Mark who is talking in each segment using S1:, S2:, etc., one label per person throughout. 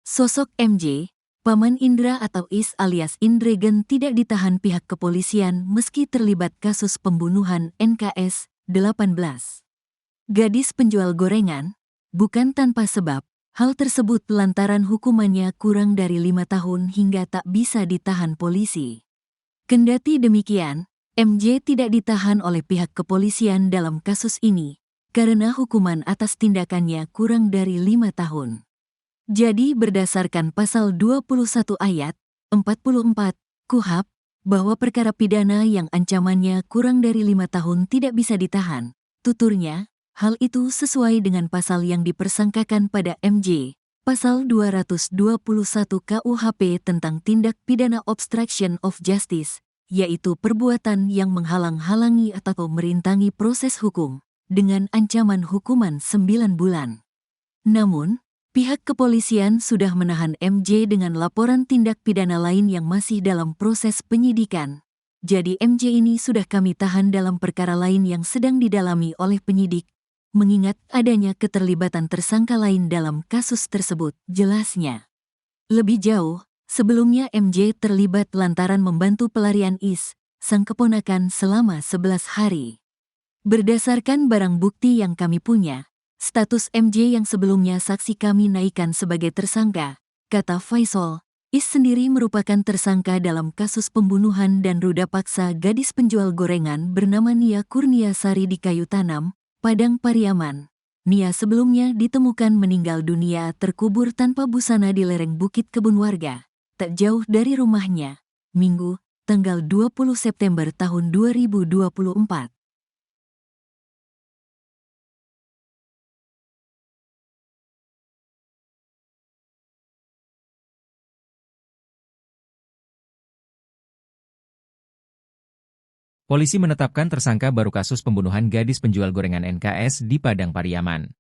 S1: Sosok MJ, Paman Indra atau Is alias Indregen tidak ditahan pihak kepolisian meski terlibat kasus pembunuhan NKS 18. Gadis penjual gorengan, bukan tanpa sebab, hal tersebut lantaran hukumannya kurang dari 5 tahun hingga tak bisa ditahan polisi. Kendati demikian, MJ tidak ditahan oleh pihak kepolisian dalam kasus ini, karena hukuman atas tindakannya kurang dari 5 tahun. Jadi berdasarkan pasal 21 ayat 44 KUHP, bahwa perkara pidana yang ancamannya kurang dari 5 tahun tidak bisa ditahan, tuturnya, hal itu sesuai dengan pasal yang dipersangkakan pada MJ, pasal 221 KUHP tentang tindak pidana obstruction of justice, yaitu perbuatan yang menghalang-halangi atau merintangi proses hukum, dengan ancaman hukuman 9 bulan. Namun, pihak kepolisian sudah menahan MJ dengan laporan tindak pidana lain yang masih dalam proses penyidikan. Jadi MJ ini sudah kami tahan dalam perkara lain yang sedang didalami oleh penyidik, mengingat adanya keterlibatan tersangka lain dalam kasus tersebut, jelasnya. Lebih jauh, sebelumnya MJ terlibat lantaran membantu pelarian Is, sang keponakan selama 11 hari. Berdasarkan barang bukti yang kami punya, status MJ yang sebelumnya saksi kami naikkan sebagai tersangka, kata Faisal. Is sendiri merupakan tersangka dalam kasus pembunuhan dan ruda paksa gadis penjual gorengan bernama Nia Kurniasari di Kayu Tanam, Padang Pariaman. Nia sebelumnya ditemukan meninggal dunia terkubur tanpa busana di lereng Bukit Kebun Warga, tak jauh dari rumahnya, Minggu, tanggal 20 September tahun 2024.
S2: Polisi menetapkan tersangka baru kasus pembunuhan gadis penjual gorengan NKS di Padang Pariaman.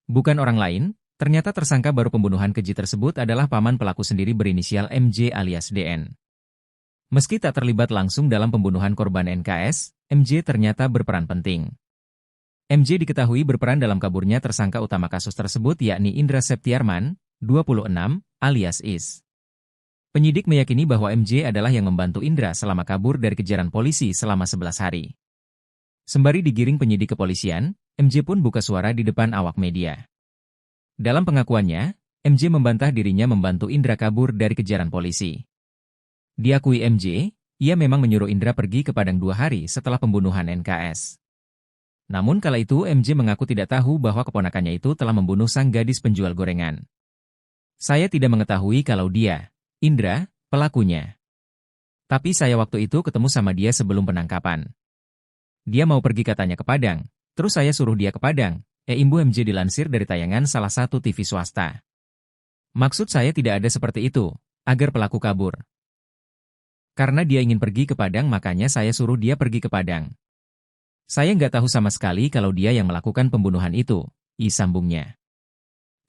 S2: Bukan orang lain, ternyata tersangka baru pembunuhan keji tersebut adalah paman pelaku sendiri berinisial MJ alias DN. Meski tak terlibat langsung dalam pembunuhan korban NKS, MJ ternyata berperan penting. MJ diketahui berperan dalam kaburnya tersangka utama kasus tersebut yakni Indra Septiarman, 26, alias Is. Penyidik meyakini bahwa MJ adalah yang membantu Indra selama kabur dari kejaran polisi selama 11 hari. Sembari digiring penyidik kepolisian, MJ pun buka suara di depan awak media. Dalam pengakuannya, MJ membantah dirinya membantu Indra kabur dari kejaran polisi. Diakui MJ, ia memang menyuruh Indra pergi ke Padang 2 hari setelah pembunuhan NKS. Namun kala itu MJ mengaku tidak tahu bahwa keponakannya itu telah membunuh sang gadis penjual gorengan. Saya tidak mengetahui kalau dia, Indra, pelakunya. Tapi saya waktu itu ketemu sama dia sebelum penangkapan. Dia mau pergi katanya ke Padang, terus saya suruh dia ke Padang, Imbu MJ dilansir dari tayangan salah satu TV swasta. Maksud saya tidak ada seperti itu, agar pelaku kabur. Karena dia ingin pergi ke Padang makanya saya suruh dia pergi ke Padang. Saya nggak tahu sama sekali kalau dia yang melakukan pembunuhan itu, sambungnya.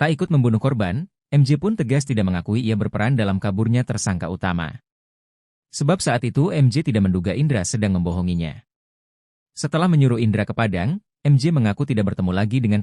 S2: Tak ikut membunuh korban, MJ pun tegas tidak mengakui ia berperan dalam kaburnya tersangka utama. Sebab saat itu MJ tidak menduga Indra sedang membohonginya. Setelah menyuruh Indra ke Padang, MJ mengaku tidak bertemu lagi dengan